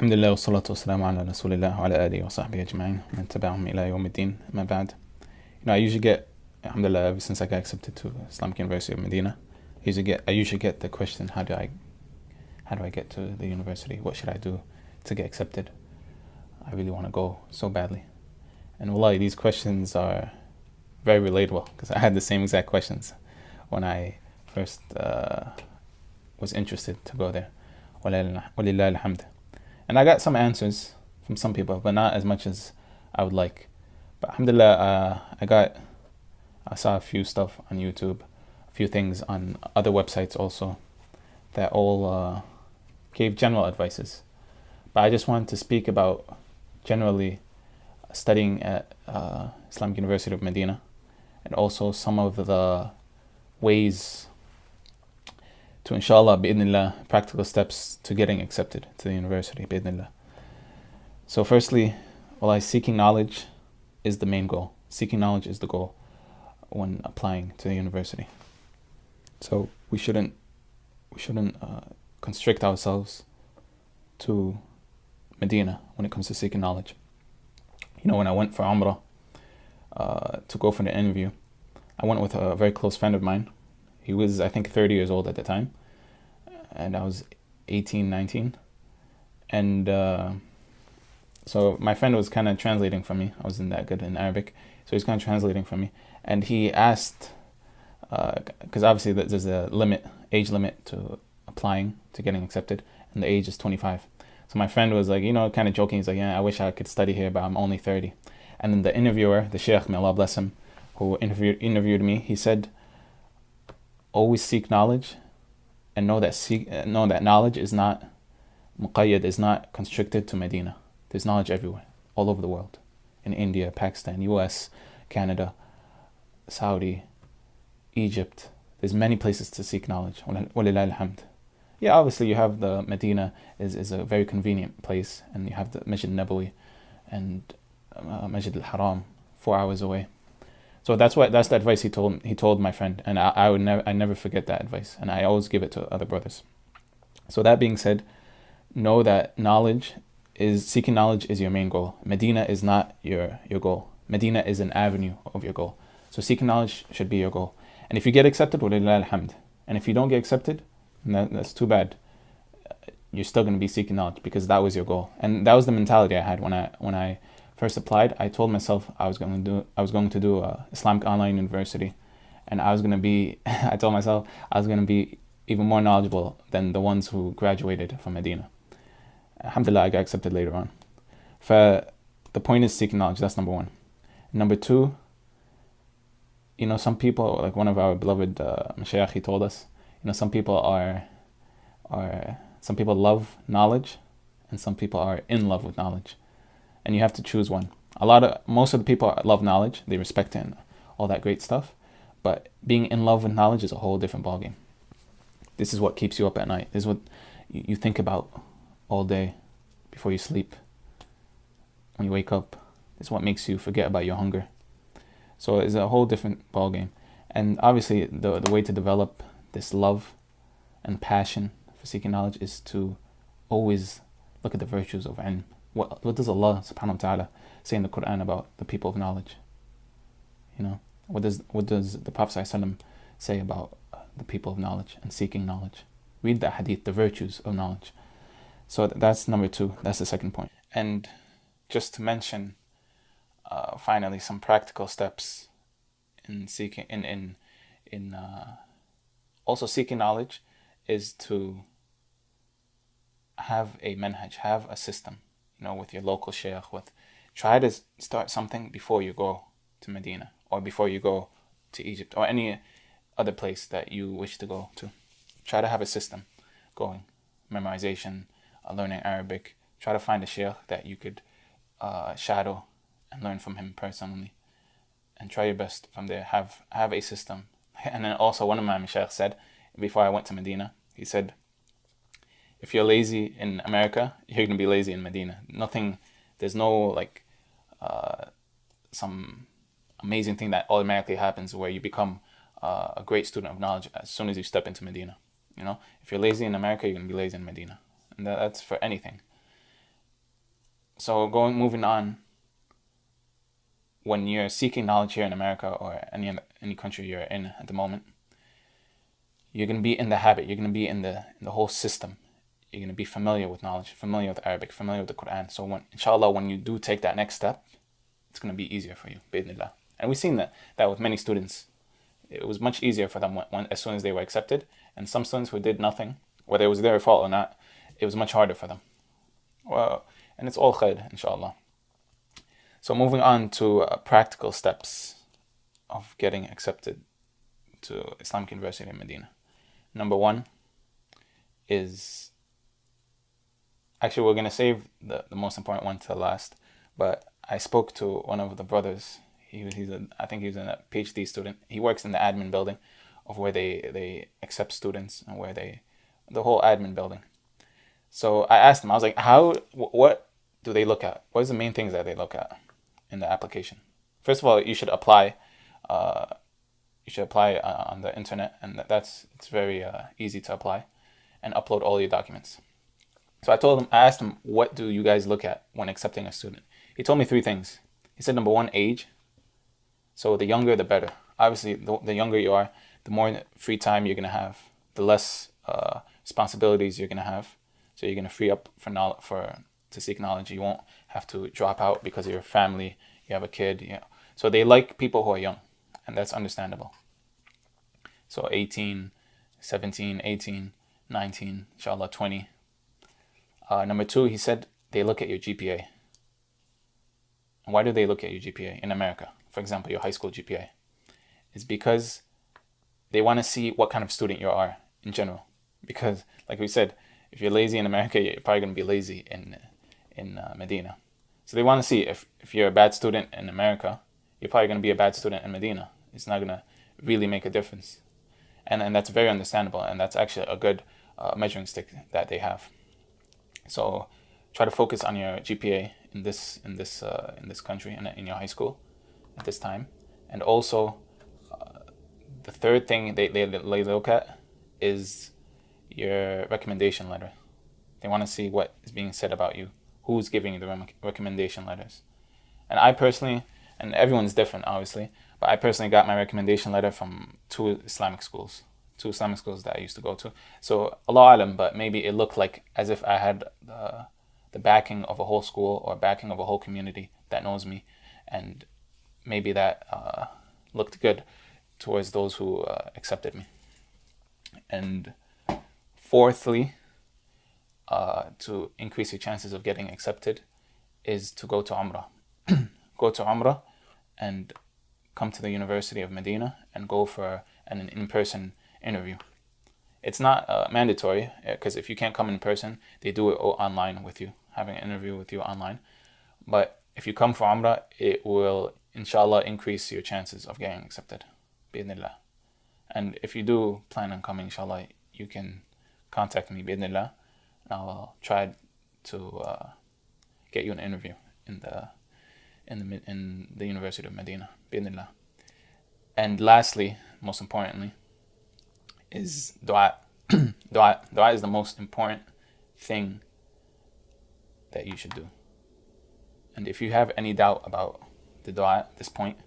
الحمد لله والصلاة والسلام على رسول الله وعلى آله وصحبه أجمعين من تبعهم إلى يوم الدين ما بعد. I usually get, alhamdulillah, ever since I got accepted to Islamic University of Madina, I usually get the question, how do I get to the university? What should I do to get accepted? I really want to go so badly. And wallahi, these questions are very relatable because I had the same exact questions when I first was interested to go there. Walillah alhamd. And I got some answers from some people, but not as much as I would like. But alhamdulillah, I saw a few stuff on YouTube, a few things on other websites also, that all gave general advices. But I just wanted to speak about generally studying at Islamic University of Madina, and also some of the ways to, inshallah, bi'idhnillah, practical steps to getting accepted to the university, bi'idhnillah. So firstly, seeking knowledge is the main goal. Seeking knowledge is the goal when applying to the university. So we shouldn't constrict ourselves to Medina when it comes to seeking knowledge. When I went for Umrah to go for the interview, I went with a very close friend of mine. He was, I think, 30 years old at the time, and I was 18, 19. And so my friend was kind of translating for me. I wasn't that good in Arabic, so he's kind of translating for me. And he asked, because obviously there's a age limit to applying to getting accepted, and the age is 25. So my friend was like, kind of joking. He's like, yeah, I wish I could study here, but I'm only 30. And then the interviewer, the Sheikh, may Allah bless him, who interviewed me, he said, always seek knowledge, and know that knowledge is not muqayyad, is not constricted to Medina. There's knowledge everywhere, all over the world, in India, Pakistan, US, Canada, Saudi, Egypt. There's many places to seek knowledge. Walillah alhamd. Yeah, obviously you have the Medina is a very convenient place, and you have the Masjid Nabawi and Masjid al-Haram 4 hours away. So that's the advice he told my friend, and I never forget that advice, and I always give it to other brothers. So that being said, know that seeking knowledge is your main goal. Medina is not your goal. Medina is an avenue of your goal. So seeking knowledge should be your goal. And if you get accepted, walillah alhamd. And if you don't get accepted, that's too bad. You're still going to be seeking knowledge because that was your goal. And that was the mentality I had when I first applied. I told myself I was going to do Islamic Online University, and I told myself I was going to be even more knowledgeable than the ones who graduated from Medina. Alhamdulillah, I got accepted later on. The point is seeking knowledge. That's number one. Number two, some people, like one of our beloved mashayikh, he told us, some people love knowledge, and some people are in love with knowledge, and you have to choose one. Most of the people love knowledge, they respect it and all that great stuff, but being in love with knowledge is a whole different ballgame. This is what keeps you up at night. This is what you think about all day before you sleep. When you wake up, this is what makes you forget about your hunger. So it's a whole different ballgame. And obviously the way to develop this love and passion for seeking knowledge is to always look at the virtues of ilm. What does Allah subhanahu wa ta'ala say in the Quran about the people of knowledge? What does the Prophet ﷺ say about the people of knowledge and seeking knowledge? Read the hadith, the virtues of knowledge. So that's number two. That's the second point. And just to mention, finally, some practical steps in seeking also seeking knowledge is to have a manhaj, have a system, with your local sheikh. Try to start something before you go to Medina, or before you go to Egypt, or any other place that you wish to go to. Try to have a system going, memorization, learning Arabic. Try to find a sheikh that you could shadow and learn from him personally, and try your best from there. Have a system. And then also, one of my mashayikh said, before I went to Medina, he said, if you're lazy in America, you're going to be lazy in Medina. There's no some amazing thing that automatically happens where you become a great student of knowledge as soon as you step into Medina. If you're lazy in America, you're going to be lazy in Medina. And that's for anything. So moving on, when you're seeking knowledge here in America or any country you're in at the moment, you're going to be in the habit, you're going to be in the whole system. You're going to be familiar with knowledge, familiar with Arabic, familiar with the Quran. So inshallah, when you do take that next step, it's going to be easier for you, bi'idhnillah. And we've seen that with many students. It was much easier for them as soon as they were accepted. And some students who did nothing, whether it was their fault or not, it was much harder for them. Well, and it's all khair, inshallah. So moving on to practical steps of getting accepted to Islamic University in Medina. Number one is, actually we're going to save the most important one to last, but I spoke to one of the brothers. I think he's a PhD student. He works in the admin building of where they accept students and the whole admin building. So I asked him, I was like, what do they look at? What is the main things that they look at in the application? First of all, you should apply. On the internet, and it's very easy to apply and upload all your documents. So I asked him, what do you guys look at when accepting a student? He told me three things. He said, number one, age. So the younger, the better. Obviously, the younger you are, the more free time you're going to have, the less responsibilities you're going to have. So you're going to free up to seek knowledge. You won't have to drop out because of your family, you have a kid. Yeah. So they like people who are young, and that's understandable. So 18, 17, 18, 19, inshallah 20. Number two, he said they look at your GPA. And why do they look at your GPA in America? For example, your high school GPA. It's because they want to see what kind of student you are in general. Because, like we said, if you're lazy in America, you're probably going to be lazy in Medina. So they want to see if you're a bad student in America, you're probably going to be a bad student in Medina. It's not going to really make a difference. And that's very understandable, and that's actually a good measuring stick that they have. So try to focus on your GPA in this country and in your high school at this time. And also, the third thing they look at is your recommendation letter. They want to see what is being said about you, who's giving you the recommendation letters. And I personally, and everyone's different obviously, but I personally got my recommendation letter from two Islamic schools that I used to go to. So Allah alam, but maybe it looked like as if I had the backing of a whole school or backing of a whole community that knows me, and maybe that looked good towards those who accepted me. And fourthly, to increase your chances of getting accepted is to go to Umrah. Go to Umrah and come to the University of Madina and go for an in-person interview. It's not mandatory, because if you can't come in person, they do it online with you, having an interview with you online. But if you come for Umrah, it will, inshallah, increase your chances of getting accepted, bi'idhnillah. And if you do plan on coming, inshallah, you can contact me, bi'idhnillah, and I'll try to get you an interview in the University of Madina, bi'idhnillah. And lastly, most importantly, is dua. Dua is the most important thing that you should do. And if you have any doubt about the dua at this point,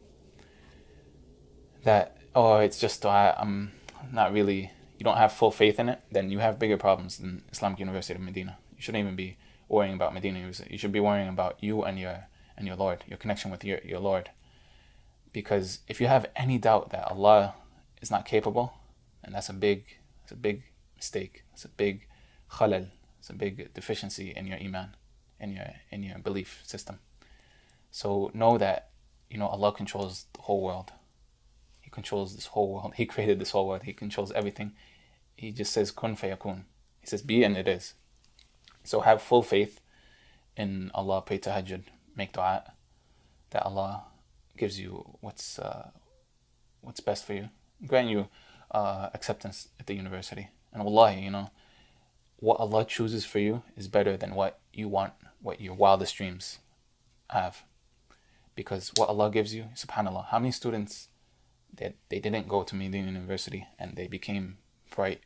that, oh, it's just dua, I'm not really, you don't have full faith in it, then you have bigger problems than Islamic University of Medina. You shouldn't even be worrying about Madina University. You should be worrying about you and your Lord, your connection with your Lord. Because if you have any doubt that Allah is not capable, and that's a big mistake. It's a big khalal. It's a big deficiency in your iman, in your belief system. So know that, Allah controls the whole world. He controls this whole world. He created this whole world. He controls everything. He just says kun fayakun. He says be, and it is. So have full faith in Allah. Pray tahajjud. Make dua that Allah gives you what's best for you. Grant you acceptance at the university. And wallahi, what Allah chooses for you is better than what you want, what your wildest dreams have. Because what Allah gives you, subhanAllah, how many students that they didn't go to Madina University and they became bright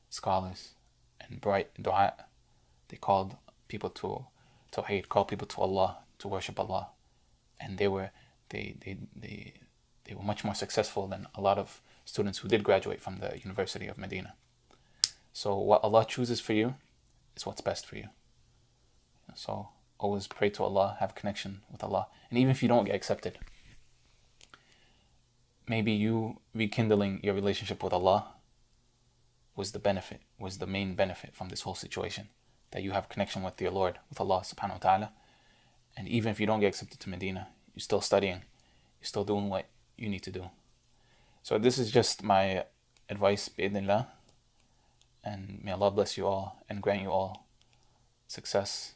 scholars and bright du'a. They called people to Tawheed, call people to Allah, to worship Allah. And they were much more successful than a lot of students who did graduate from the University of Madina. So what Allah chooses for you is what's best for you. So always pray to Allah, have connection with Allah. And even if you don't get accepted, maybe you rekindling your relationship with Allah was the main benefit from this whole situation. That you have connection with your Lord, with Allah subhanahu wa ta'ala. And even if you don't get accepted to Medina, you're still studying, you're still doing what you need to do. So this is just my advice, bi'idhnillah. And may Allah bless you all and grant you all success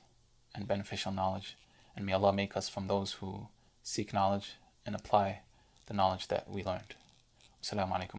and beneficial knowledge. And may Allah make us from those who seek knowledge and apply the knowledge that we learned. Assalamu alaikum.